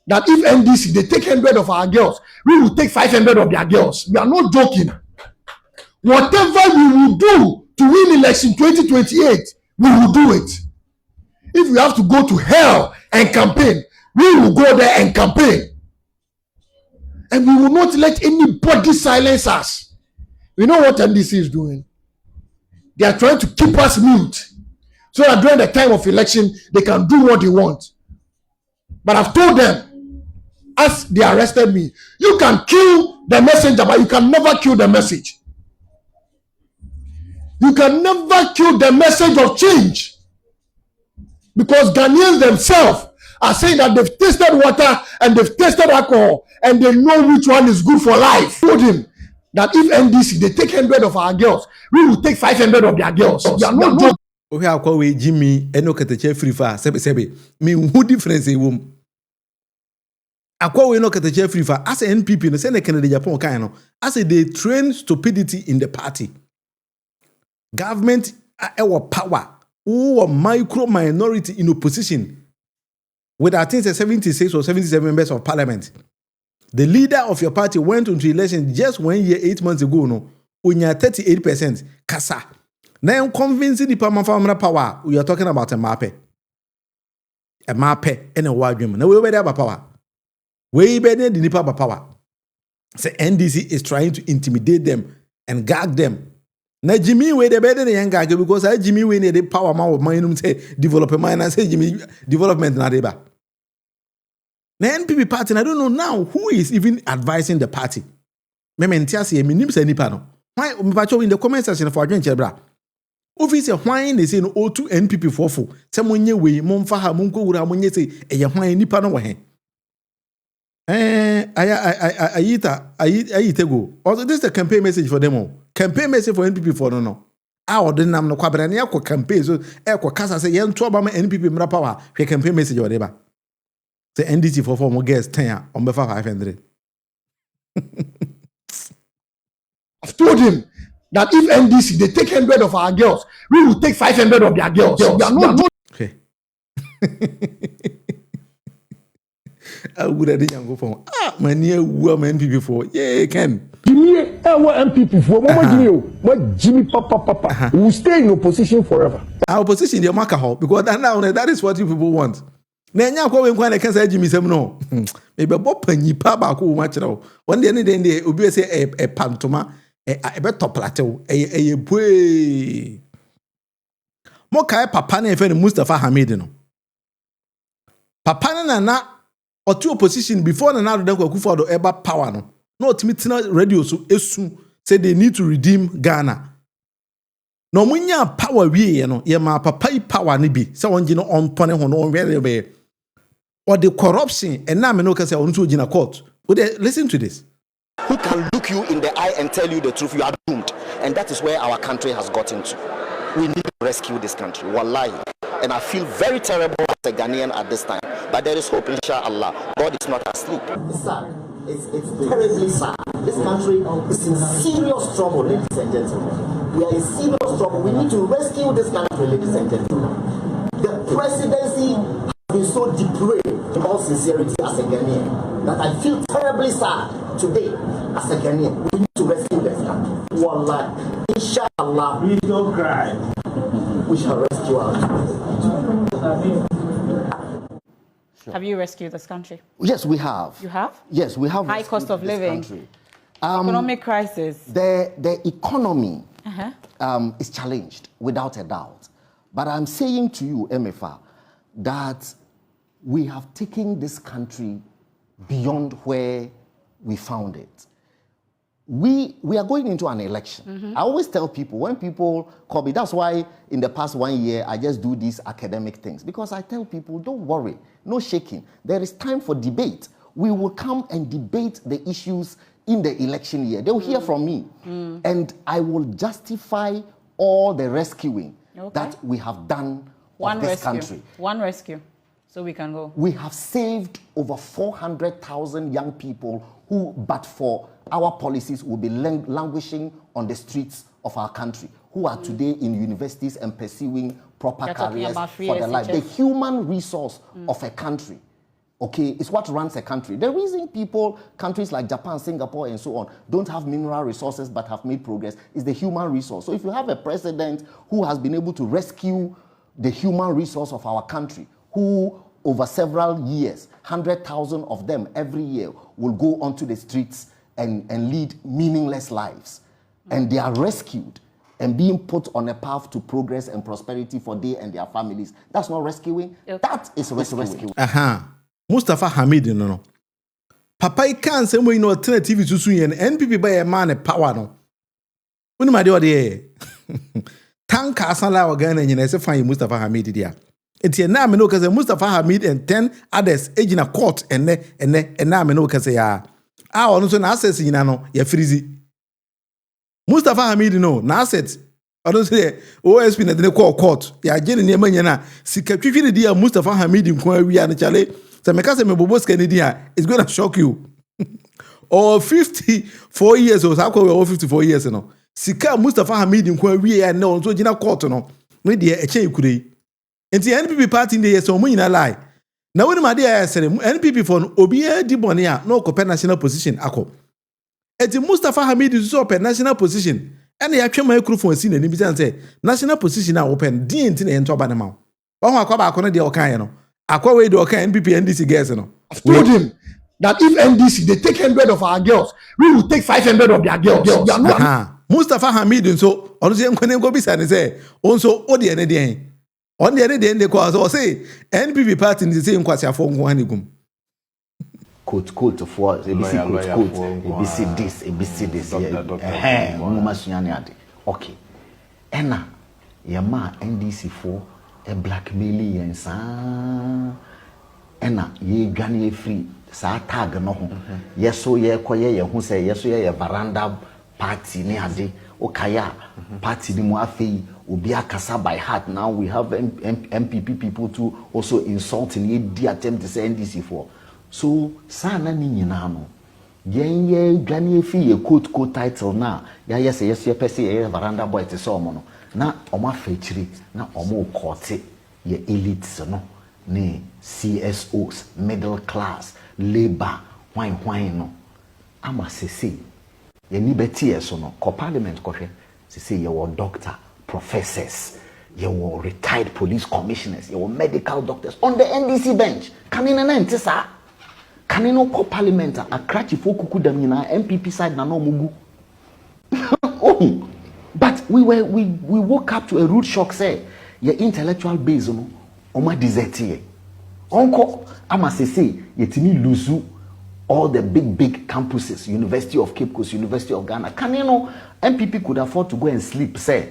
that if NDC, they take 100 of our girls, we will take 500 of their girls. We are not joking. Whatever we will do to win election 2028, we will do it. If we have to go to hell and campaign, we will go there and campaign. And we will not let anybody silence us. You know what NDC is doing? They are trying to keep us mute so that during the time of election, they can do what they want. But I've told them, as they arrested me, you can kill the messenger, but you can never kill the message. You can never kill the message of change. Because Ghanaians themselves are saying that they've tasted water and they've tasted alcohol and they know which one is good for life. I told him that if NDC, they take 100 of our girls, we will take 500 of their girls. We are not joking. Okay, I'll call we Jimmy and no katache free fire. Sebe. Me who difference in womb. I call we no katache free fire. As a NPP, no send a Canada Japan kind of. As a they train stupidity in the party. Government our power. Who are micro minority in opposition. With I think 76 or 77 members of parliament. The leader of your party went into election just 1 year, 8 months ago. No, when you're 38%, kasa. Now convincing the power. We are talking about a mape, and a wide woman. Now we better have power. We better the nipa power. So NDC is trying to intimidate them and gag them. Now Jimmy we the better than young gag because I Jimmy we need the power man of mine say develop a mine and say Jimmy development na deba. The NPP party, I don't know now who is even advising the party. Mementiasi, a minim se nipa no. Why in the comment section for adventure bra? Office why they say no O2 NPP forfo. Semonye we momfa ha monko wura monye say e why nipa no we. Ayita go. Also this is the campaign message for them all. Campaign message for NPP for no. Our the nam no kwabra na yakọ campaign so e kwa kasa say yen to obama NPP mra power. Hwe campaign message or whatever. The NDC for more guests 10 on behalf 500. I've told him that if NDC, they take 100 of our girls, we will take 500 of their girls. We are not. Okay. I would have done go for my near woman before. Yeah, Ken. Jimmy, MPP for Jimmy Papa. We will stay in opposition forever. Our opposition, the Macahol, because now that is what you people want. Nenya kwa we nkwan eka say Jimmy sem no me be bo panyi pa ba ko ma kire wo won de ne de obi say e pantoma e be toplatew e bue mo kai papa na efe ne Mustafa Hamid no papa na otu opposition before na do kwa Kufuor eba power no otimi tina radio so esu say they need to redeem Ghana. No munya power wie no ye ma papa power ne bi say won gi no on pone ho no on we be or the corruption and now me no can say on to in a court. Listen to this. Who can look you in the eye and tell you the truth? You are doomed. And that is where our country has gotten to. We need to rescue this country. Wallahi. And I feel very terrible as a Ghanaian at this time. But there is hope, inshallah. God is not asleep. It's sad. It's terribly sad. This country is in serious trouble, ladies and gentlemen. We are in serious trouble. We need to rescue this country, ladies and gentlemen. The presidency has been so depraved, in all sincerity, as a Ghanaian, that I feel terribly sad today as a Ghanaian. We need to rescue this country. Wallah, inshallah, please don't cry. We shall rescue our country. Have you rescued this country? Yes, we have. You have? Yes, we have. High cost of living, country. Economic crisis. The economy is challenged, without a doubt. But I'm saying to you, MFA, that we have taken this country beyond where we found it. We are going into an election. I always tell people, when people call me, that's why in the past 1 year, I just do these academic things. Because I tell people, don't worry, no shaking. There is time for debate. We will come and debate the issues in the election year. They'll hear from me. And I will justify all the rescuing that we have done of this country. One rescue. So we can go. We have saved over 400,000 young people who, but for our policies, will be languishing on the streets of our country, who are today in universities and pursuing proper careers for their life. The human resource of a country, Okay, it's what runs a country. The reason countries like Japan, Singapore, and so on, don't have mineral resources but have made progress is the human resource. So if you have a president who has been able to rescue the human resource of our country, who over several years, 100,000 of them every year will go onto the streets and lead meaningless lives, and they are rescued and being put on a path to progress and prosperity for they and their families. That's not rescuing. Okay. That is rescuing. Mustafa Hamid no. Papa I can't say we no alternative to soon NPP by a man power no. When my dear Tanka Sala or Ghana and say find Mustafa Hamid there. It's a name no cause Mustafa Hamid and 10 others aging a court and now me no cause ya. On so na access in no ya freezy. Mustafa Hamid no na assets. I don't say OSP na dey call court. Ya jeni ne manya na sika twitwi ne dia Mustafa Hamid nko awia na chale. So me kase me bobos Canadian, it's going to shock you. Or 54 years or so 54 years no. Sika Mustafa Hamid nko awia na on so gina court no. We dey e chen ikure. Enti NPP party in the year so mo nyina lie. Na woni ma dey asere NPP for no obi e di bone a no ko national position akọ. Eti Mustafa Hamid is so national position. And ya twema microphone si na ni bi say national position a open di enti na ento ba na ma. Won akwa ba akọ no de okan no. Akwa we de okan NPP NDC girls no. I've told him that if NDC they take 100 of our girls, we will take 500 of their girls. They are not. Mustafa Hamid so onu se nkwane go bisa ne say onso odi ene de. On the other day they call so say NPP party ni say nkwasi afọ nko hanigum. Quote for ABC this okay ena yema NDC for a blackmail yensa ena ye dwane free sa tag no ho yeso ye koye ye hu say yeso ye veranda party ni ade okaya party ni mu afei obi akasa by heart. Now we have MPP people to also insult in the attempt to say NDC for. So sana ni nyina no yen ye dwane fi ye quote title na ya yes ye pese ye veranda boy te so mo no na omo afechiri na omo court ye elites no ne CSOs middle class labor wine no ama sese ye ni beti so no ko parliament ko hwe sese ye wo doctor professors ye wo retired police commissioners ye wo medical doctors on the NDC bench kanina na ntisa kanino ko parliament akrachi fo kuku dam nyina MPP side na no mugu. Oh, but we woke up to a rude shock say your intellectual base no oma desertie onko ama sese yetimi luzu all the big campuses, University of Cape Coast, University of Ghana. Kanino MPP could afford to go and sleep say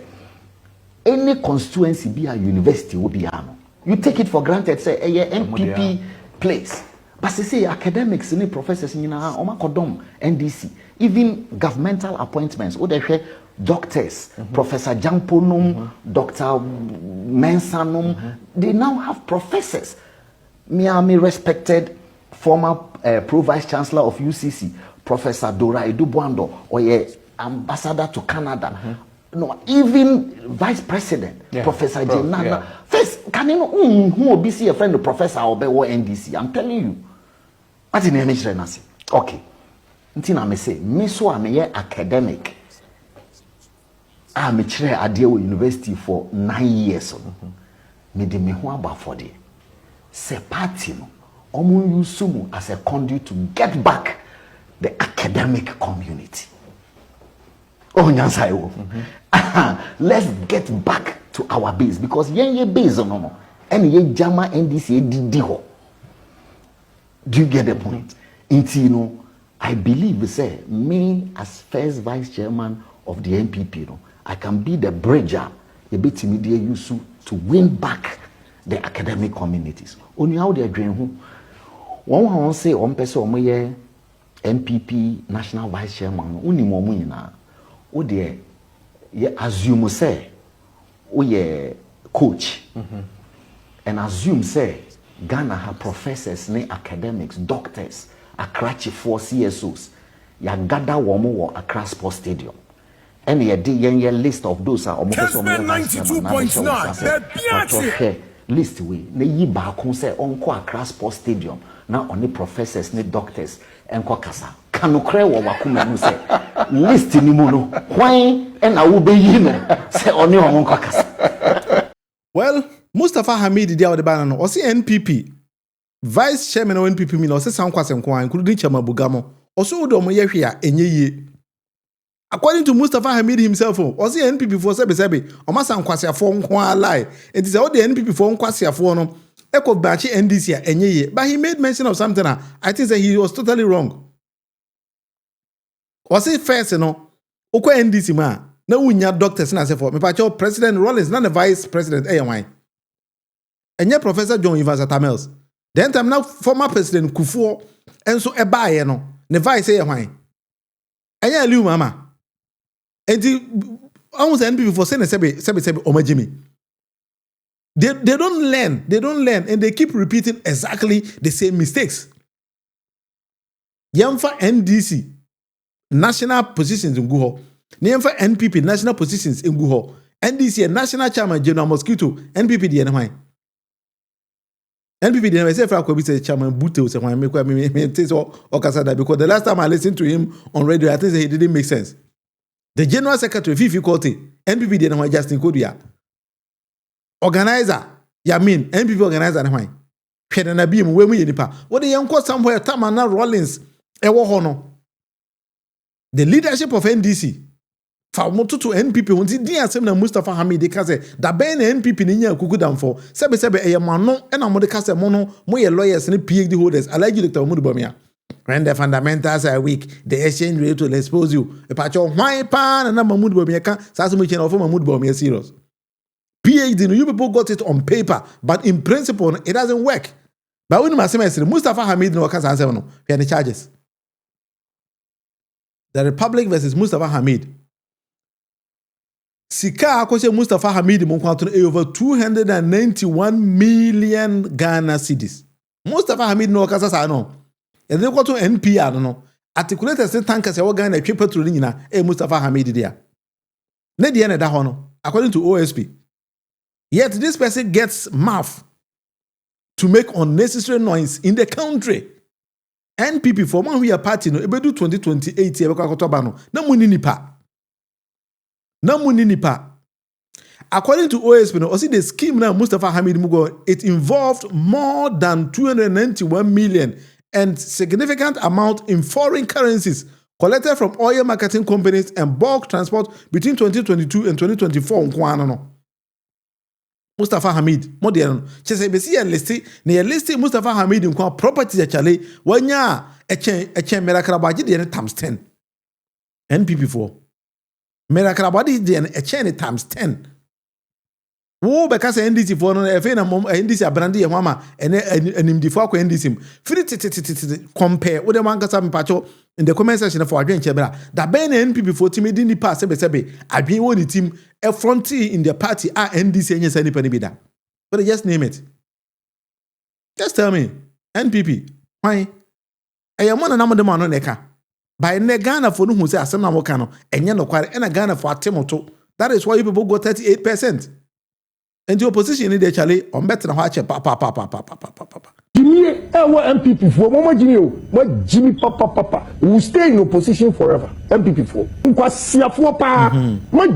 any constituency be a university will be ano. You take it for granted say a MPP place. But say academics ni professors ni na oma kodom NDC even governmental appointments o dey doctors Professor Jamponum Dr. Mensanum they now have professors. Me respected former pro vice chancellor of UCC Professor Dora Edubuando or ambassador to Canada. No, even vice president Professor Jenana. First, can you know who be see a friend of Professor Obe or NDC? I'm telling you. What in the okay. Ntina me say, me so am a academic. I'm a chair at the university for 9 years. Me de me ho about for the se party no. Omo use mu as a conduit to get back the academic community. Oh, nyansai wo. Let's get back to our base because ye base no. And ye jama NDC di ho. Do you get the point? Intino, I believe say me as first vice chairman of the MPP, I can be the bridger a bit immediate use to win back the academic communities. Only how they are doing who one say one person omoye MPP national vice chairman uni mo mu nyina o de ye assume say o ye coach and assume say Ghana have professors, academics, doctors, Akrachi for CSOs. Ya gather womo Accra Sports Stadium. And ye di ye list of those are almost 92.9. List we ne yi ba kon say onko Accra Sports Stadium na only professors ne doctors enko kasa kanokre wo wakoma nu se list ni mu no hwan na wo beyi no se oni wo nko kasa. Well, Mustafa Hamid dia ode bana no o se NPP vice chairman of NPP mi no se san kwasem kwa including chairman BUGA mo o so do mo yehwe a enye yie. According to Mustafa Hamid himself, o se NPP for sebe o ma san kwasiafo nko alai it is all the NPP for kwasiafo no eko bachi NDC a enye yie, but he made mention of something I think that he was totally wrong. O se first no okwa NDC ma na wunya doctors na se for me pa cho President Rollins na the vice president wan enye Professor John Evans Atamels then time now former President Kufuor enso ebaaye no ne vice wan enye Aliu Mama enti almost NPP for saying sebe omajimi. They don't learn and they keep repeating exactly the same mistakes. Yamfa NDC national positions in Guho. Yamfa NPP national positions in Guho. NDC national chairman General Mosquito NPP the NY. NPP the myself I say chairman Bute say why make Okasada because the last time I listened to him on radio I think he didn't make sense. The general secretary Fifi Kote NPP the NY Justin Kodia. Organizer, Yamin, NPP organizer, and why? Pena na bi mu we mu yenipa. What the young somewhere Tamana Rollins, ewo hono. The leadership of NDC, for moto to NPP, unti di asem na Mustafa Hamid, they kase, da ben NPP ni nya kuku damfo, sebe eye manon, ena mo de kase mono, mo ye lawyers ni PhD holders, alagi Dr. Mudu Bamia. When the fundamentals are weak, the exchange rate will expose you. E pacho, why pan, na Mudu Bamia kan, sa sumu chen ofo Mudu Bamia serious. PhD, you people got it on paper, but in principle, it doesn't work. But when Mustafa Hamid no kasa answer no, he had the charges. The Republic versus Mustafa Hamid. Sika akoshe Mustafa Hamid mo kwanto over 291 million Ghana cedis. Mustafa Hamid no kasa sa no. E dey kwato NPR no. Articulated say tankers e wo Ghana twe petrol ni nyina Mustafa Hamid dia. Ne dia na da ho no, according to OSP. Yet this person gets mouth to make unnecessary noise in the country. NPP for one we are party no ebedu 2028 ebe kwa kotoba no na muni nipa. According to OSP no, see the scheme now Mustafa Hamid Mugo, it involved more than 291 million and significant amount in foreign currencies collected from oil marketing companies and bulk transport between 2022 and 2024 no. Mustafa Hamid, modern. She say besi enlisted, ne enlisted Mustafa Hamid in property actually. Wanya echen merakrabaji de times 10. NPP for merakrabaji de echen times 10. Wo because NDC for no efe na NDC abrandi e mama enimdifo akwa NDC. Free compare with the man kasa mpacho in the comment section for adwen chebra. Da ben NPP for team di ni pass sebe adwen wo ni team a fronty in the party NDC enye sani pani bida. But just name it. Just tell me NPP why eyamona na modem no neka. By ne Ghana for no hu say asem na mo ka no enye no kware na Ghana for atemoto. That is why you people got 38%. And the opposition in the Charlie on better than watch papa. Jimmy, MPP for Mama Jimmy papa. We will stay in opposition forever. MPP for.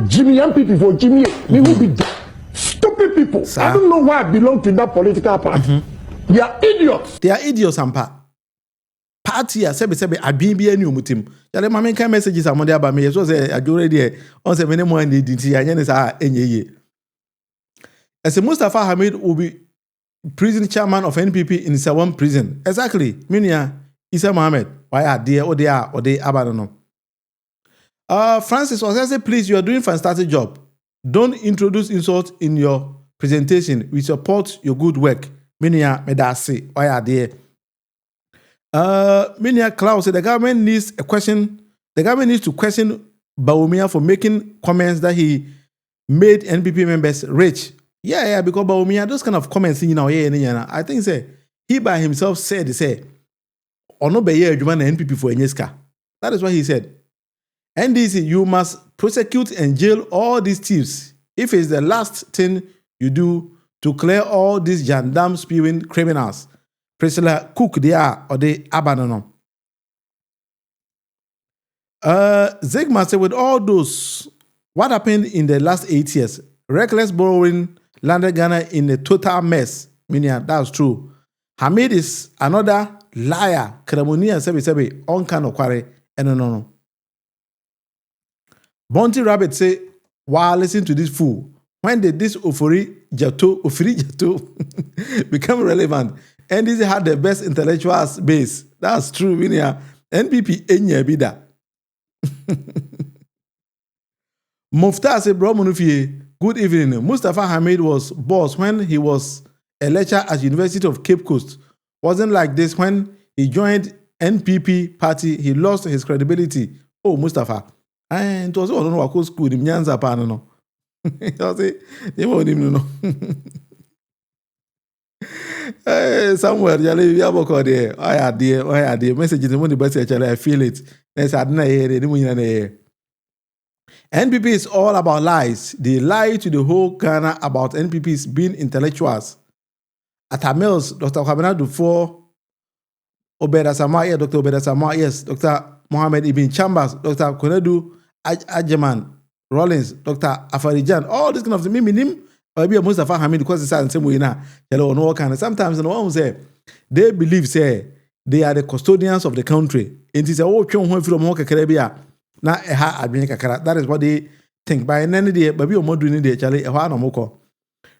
Jimmy MPP for Jimmy. We will be stupid people. Sir? I don't know why I belong to that political party. They are idiots. They are idiots, Ampa. Party sebe abimbi eni omutim. Yale mama kan messages amode aba me so say adure dey on say many more and dinti anya ne sa enyeye. As a Mustafa Hamid will be prison chairman of NPP in Sawam prison. Exactly. Minia Isa Mohammed. Why are they or they abandon? Francis was say, please, you are doing fantastic job. Don't introduce insults in your presentation. We support your good work. Minia Medasi. Why are they? Minia Klaus said the government needs to question Bawumia for making comments that he made NPP members rich. Yeah, because Bawumia, those kind of comments, I think say he by himself said, "Ono beye adwuma na NPP for enyeska." That is what he said. NDC, you must prosecute and jail all these thieves. If it's the last thing you do to clear all these gendarme spewing criminals. Priscilla Cook there or the Abanono. Zygma said, with all those, what happened in the last 8 years? Reckless borrowing landed Ghana in a total mess. Meaning, that's true. Hamid is another liar. Kremonia sebe on kind of quarry. And no. Bounty Rabbit say, while listening to this fool, when did this Ofori Jato become relevant? NDC had the best intellectual base. That's true, Minia. NPP enya bida. Mufta said, bro, Munufie, good evening. Mustafa Hamid was boss when he was a lecturer at University of Cape Coast. Wasn't like this when he joined NPP party. He lost his credibility. Oh, Mustafa. And it was all no school. The Nyanza pan no. Somewhere, Jali, Yaboko there. I had the message in the money, but I feel it. NPP is all about lies. They lie to the whole Ghana about NPPs being intellectuals. At our mills, Dr. Kwabena Dufour, Obeda Samaya, Dr. Obeda Samaya, yes, Dr. Mohammed Ibn Chambers, Dr. Konedu Ajeman, Rollins, Dr. Afarijan, all this kind of thing. Maybe a Mustafa Hamid because it's the same way now. No kind. Sometimes no one say they believe say they are the custodians of the country. And it's a oh from Caribbean. Na eha adwene kakara. That is what they think. By any day, baby omo do ni dey chale eha na moko.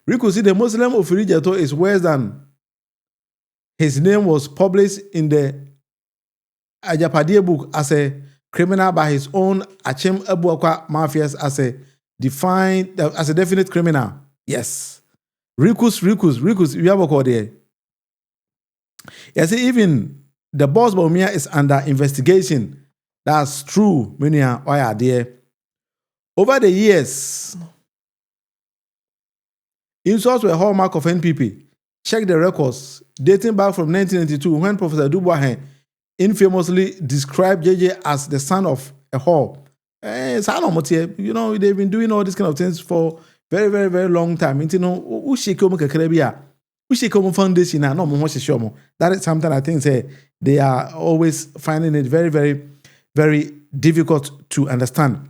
Rico see the Muslim of Rijato is worse than his name was published in the Ajapadiye book as a criminal by his own Achem Abuakwa mafias as a definite criminal. Yes. Rikus, we have a call there. Yes, even the boss Baumia is under investigation. That's true, Minia. Oh yeah, dear. Over the years, insults were a hallmark of NPP. Check the records dating back from 1992 when Professor Dubois infamously described JJ as the son of a whore. You know, they've been doing all these kind of things for very, very, very long time. You know, foundation. That is something I think they are always finding it very, very, very difficult to understand.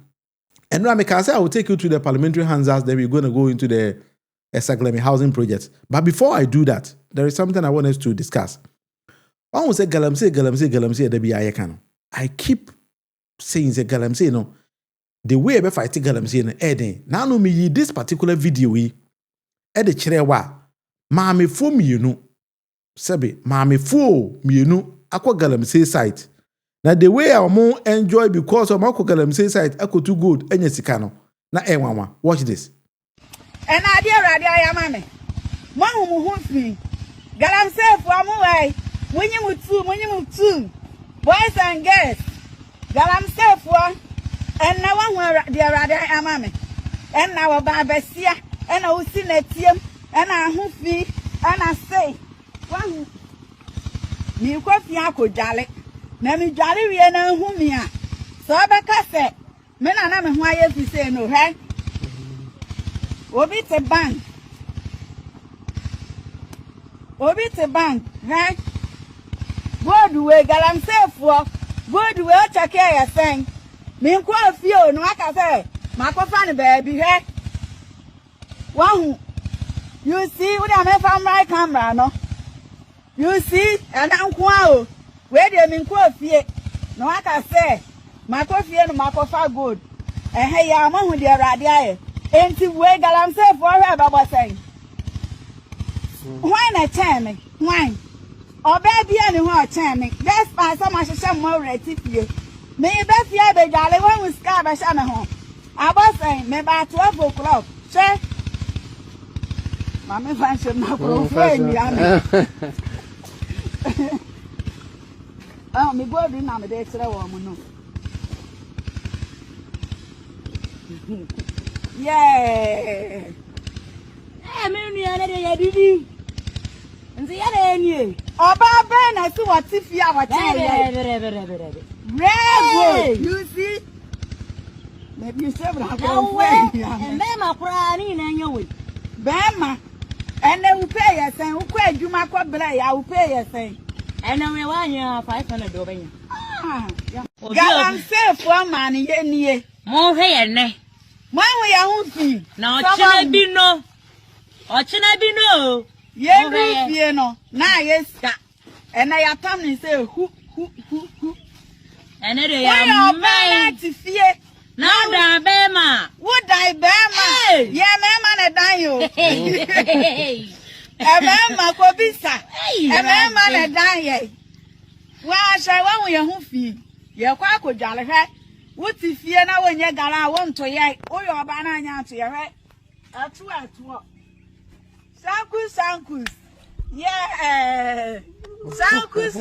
And now, I will take you to the parliamentary handsouts, then we're going to go into the Esaglemi housing project. But before I do that, there is something I want us to discuss. One will say, Galamsey, I keep saying, Galamsey, no, the way I fight Galamsey, now no me this particular video, the Cherewa, Mami fo mienu, Sabi, Mami fo mienu, Aqua Galamsey site. Now the way I more enjoy because of Mako Galamsey site, I could too good, and Yesikano. Now, Mama, watch this. And I dear Radia Mammy. One who wants me. Galamsey for away. When you move two. Boys and girls. Galamsey for. And now one where dear Radia Mammy. And now a barbesia. And I will see Netium. And I hoofy. And I say. One. You coffee uncle Jolly. Nami Jolly we know whom we are. So I say. Men are not why you say no, hey? Obi te bank, right? Good way, Galamsey for. Good way, check your thing. Me quite feel no, I can say. Marco Fanny baby, hey? One, you see what I mean from my camera, no? You see, and I'm quite. Where do you mean quite fear? No, I can say. Marco fear no Marco far good. And hey, I'm on with your radia. Ain't you way Galamsey for her, Baba saying? Why not tell me? Why? Or baby, anyone tell me. That's why so much some more ready for you. Maybe fear the jolly one with scar at home. I was saying, maybe at 12 o'clock. Sure. Mammy fancy not go friend. Oh, me boy, didn't have a day to the woman. Yeah. I'm in the other and the other end. Oh, Baba, I see what if you are red. You see? Maybe you said, no way. And Bama crying in your way. Bama. And then we pay yes, and we pay you my quabbler, I will pay yes, And then we want you 500 over you. Galam safe one man ye. More hair, ne? My way I won't be. No, China be no. Or China be no. Ye, no. Now, yes, and I have come and say, who. And it is man to fear. Now, da Bema. Would I Bema? Yeah, man, I die. A man, Kobisa. A man, die. Well, shall I want your hoofy? Your quack would jolly head. What if you know when you're gonna want to yet? Oh, your banana to your head. A two at what? Sankus. Yeah. Sankus.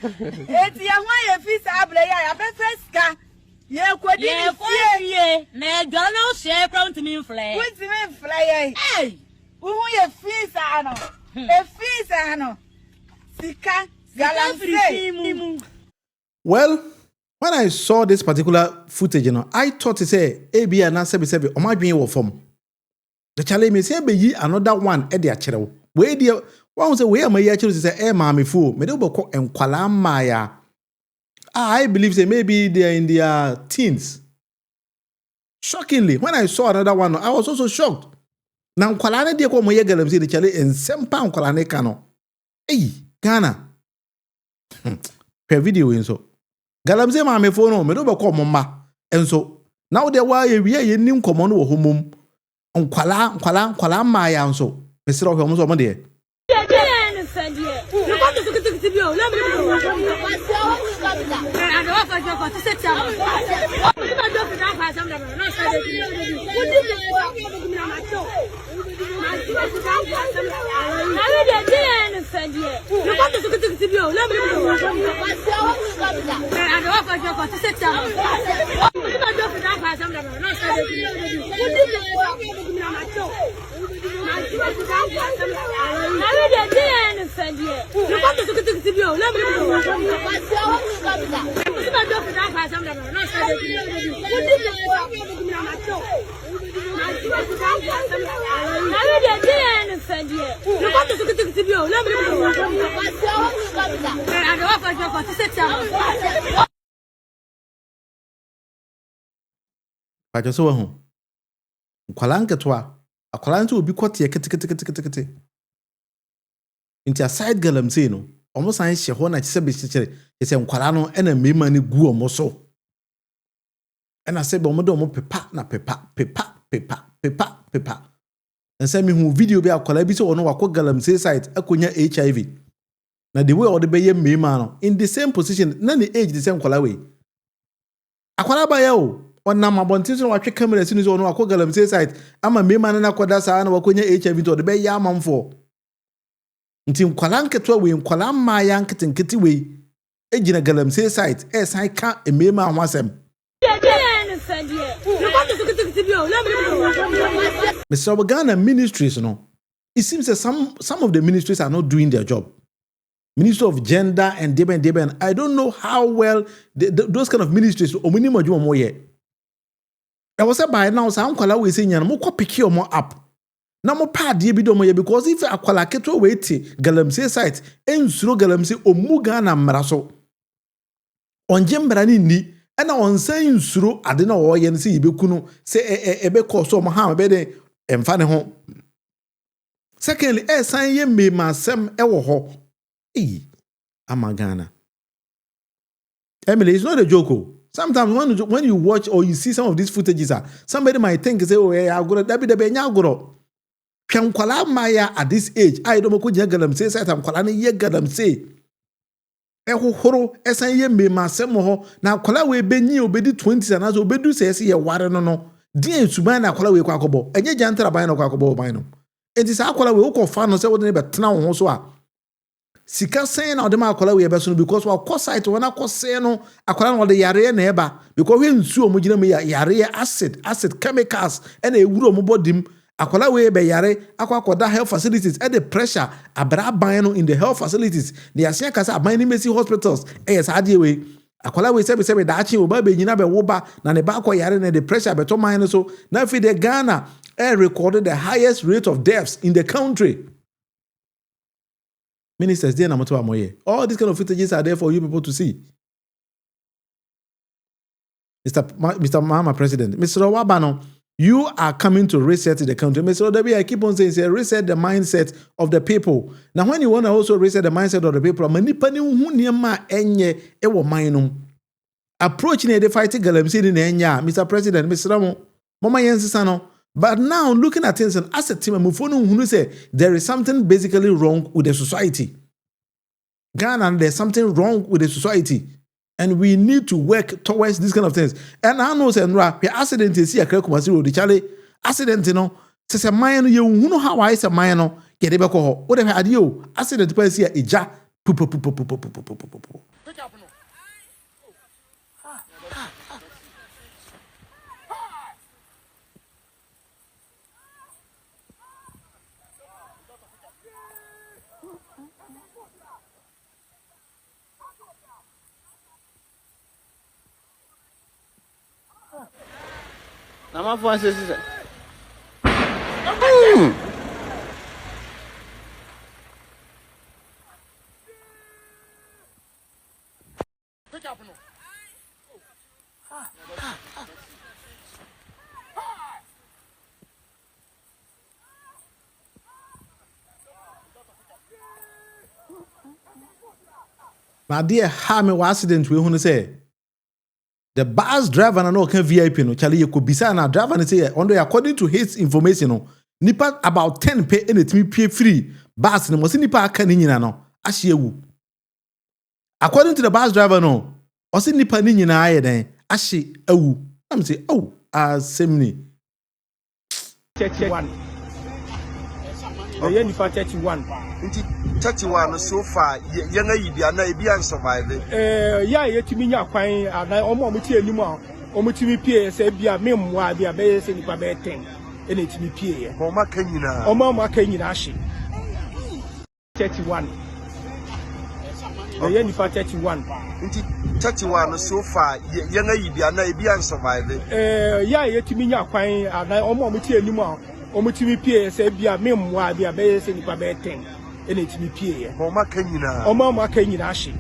It's your way of his ablaye. I bet first car. Yeah, what ye? Ne Donald share from to me flay. What's me flay? Hey, who your fees are no? A fees are no. Sika, galam. Well, when I saw this particular footage, I thought to say, AB and Sebi, or my being form. The challenge may say, be another one at the achero. Where dear, one was a way my actually say, mammy fool, Medoboko and Kwalam Maya. I believe they maybe they're in their teens. Shockingly, when I saw another one, I was also shocked. Now, Kwalane dear come here, galam see the challenge in £7 Kwalane cano. Hey, Ghana. Per video in so. Galamse mammy phone, Medoboko Mama. And so now there were we are in common or home. On Kwala Maya and so. Mr. Homes over there. I just saw home. Kwalangatwa, a kwalanto will be caught here. Into a side galamsino, almost I share one at Sebi, it's a Kwalano and a mimani guo moso. And I said, Bomodomo pepa. And send me who video be a collabiso or no a galamse site, a kunya HIV. Now the way or the bay mimano in the same position, none the age the same Kwalawe. A Kwalabayo. On nama bontis no watch camera as soon as on a galam say site. I'm a man and a quadasa and a wakunya HIV to the bay yaman for. Until Kwalanka we in Kwalam my yanket and kitty way. Agina galam say site, as I can't a mema was him. Mr. Ghana ministries, it seems that some of the ministries are not doing their job. Minister of Gender and Deben. I don't know how well those kind of ministries or minimum do more yet. I was said by now, some call we saying, "Mo ko pick your more up." Now mo pa die bi do mo ye because if akwala keto wait galamse site ensuro galamse omuga na mraso. Onje mbrani ni na onsan nsuro ade na wo ye nse yebekunu se ebe koso Mahama be de emfa ne ho. Secondly, san ye me masem ewo ho. Amagana. Emily, it's not a joke. Sometimes when you watch or you see some of these footages, somebody might think, say, oh, yeah, I'm going to Kwala Maya at this age. I don't know what Galam say, I'm Kwalani ye Galam say. Eho horo, esan ye me masemo ho, na Kwala we benyi obedi 20 and as obedu say ye ware no. Di suban na Kwala we kwakobo. Enye jantara ban no kwakobo ban no. Enti sa Kwala we ukofa no say wo ne betena wo ho so a. Sika sen na odema akola we ebe so because wa cost site wana cost sen no akola no de yare na eba because we nsuo mo gina me yare acid chemicals and e wuro mo bodim akola we be yare akwakoda health facilities and the pressure abra ban no in the health facilities the asia kasa aban ni mesi hospitals yes ade we akola we sebe da achi oba be nyina be wo ba na ne ba akọ yare na the pressure be to man so na fi de Ghana recorded the highest rate of deaths in the country. Ministers, all these kind of footages are there for you people to see. Mr. Mahama President, Mr. Wabano, you are coming to reset the country. Mr. Odabi, I keep on saying, reset the mindset of the people. Now, when you want to also reset the mindset of the people, approaching the fighting galamsi in Enya, Mr. President, Mr. Ramo, Mama Yensano. But now, looking at things, and as a team, who say there is something basically wrong with the society. Ghana, there's something wrong with the society. And we need to work towards these kind of things. And I know, the accident is here, the Charlie accident, says a man, you know how I say, man, get it back. Whatever had you, accident, per se, a ja. Nama voz esse. Now, dear Hamid accident, we want to say. The bus driver and no can VIP no Charlie you could be na driver and say according to his information no nipa about 10 pay anything pay free bus no mo si nipa aka ni nyina no ahyewu. According to the bus driver no o si nipa ni nyina aye den ahye awu. I'm say oh asemni 31 the nipa 31 31 so far yana yibia na ebi an survive ya yetimi nya kwan ana omo ti anim a omo timi pie se bia memmoa bia be se nipa be 10 ene timi pie ye omo kanyina ahye 31 the nipa 31 31 so far yana yibia na ebi an survive ya yetimi nya kwan ana omo ti anim a omo timi pie se bia memmoa bia be se nipa be 10 ene timi pie ye omo kanyina ahye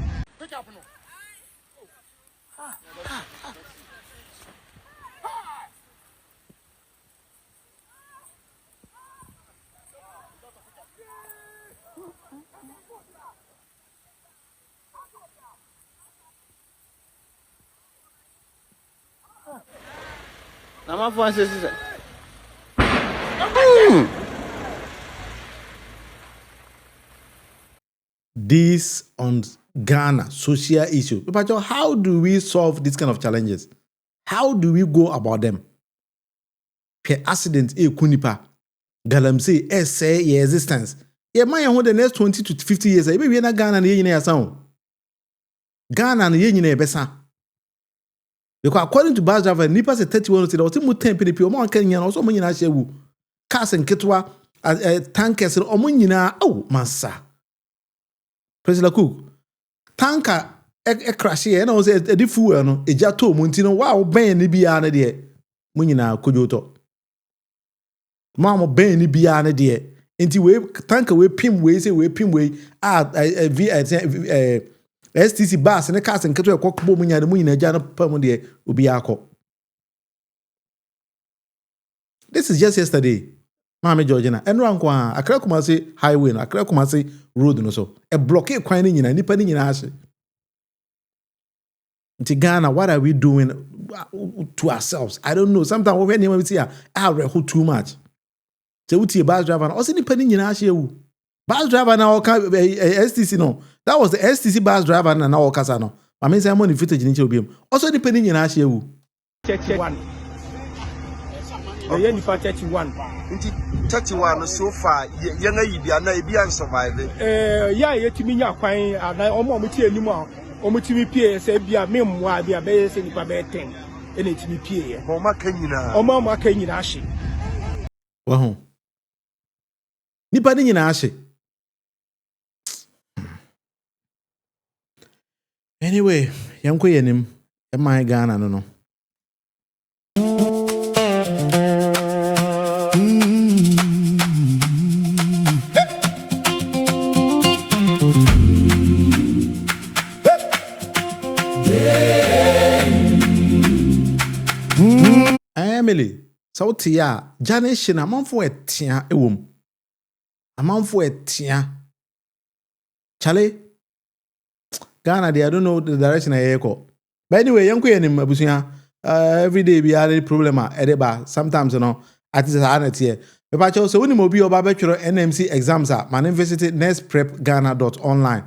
Nama voz esse. This on Ghana social issue. But how do we solve these kind of challenges? How do we go about them? Per accident kunipa galamsey say your existence. Yeah, man, the next 20 to 50 years, maybe we na Ghana na yenya sound. Ghana na yenya besa. Because according to bus driver, nipa say 31 say o mu 10 penipi o mo kan nyina o so mo nyina hyewu. Cars nketwa tankers o mo nyina oh mansa. President Cook, tanker crash here na o say e di fuel no eja to mo ntino wow ben ni bia na de mo nyina kojoto. Mama ben ni bia na de enti we tanker we pim we say we pim we STC bus ne cars nketwa ekokbo mo nyina eja no pam de obi akọ. This is just yesterday. Mama Georgina, and Rankwa, Accra Kumasi highway, Accra Kumasi road, no so. A blockade quine in a nipping in Ash. Ghana, what are we doing to ourselves? I don't know. Sometimes when you see who too much. So we bus driver, also nipping in Ash. Bus driver now, STC no. That was the STC bus driver and now Casano. I mean, I'm on the footage in Chobium. Also depending in Ash. 31 the nipa 31 31 so far yana yibia na ebi an survive ya yetimi nya kwan ana omo ti anim a omo timi pie se bia memmoa bia be se nipa be 10 ene timi pie ye omo kanyina ahye waho nipa ni nyina ahye. Anyway, yanko yenim e man Ghana no Emily, so tia, Janet a month for a tia a womb. A month for a tia. Charlie, Ghana, I don't know the direction I echo. But anyway, young queen in Mabusia, every day we have a problem at Edeba. Sometimes, you know, at this honor here. But also, when you mobile or bachelor NMC exams are, man, visit nestprepghana.online.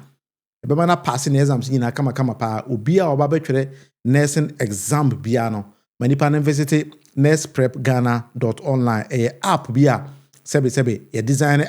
Ebemana passing exams in a kama pa ubia or bachelor nursing exam biano. Manipan visit nestprepghana.online. A app bia sebi ye design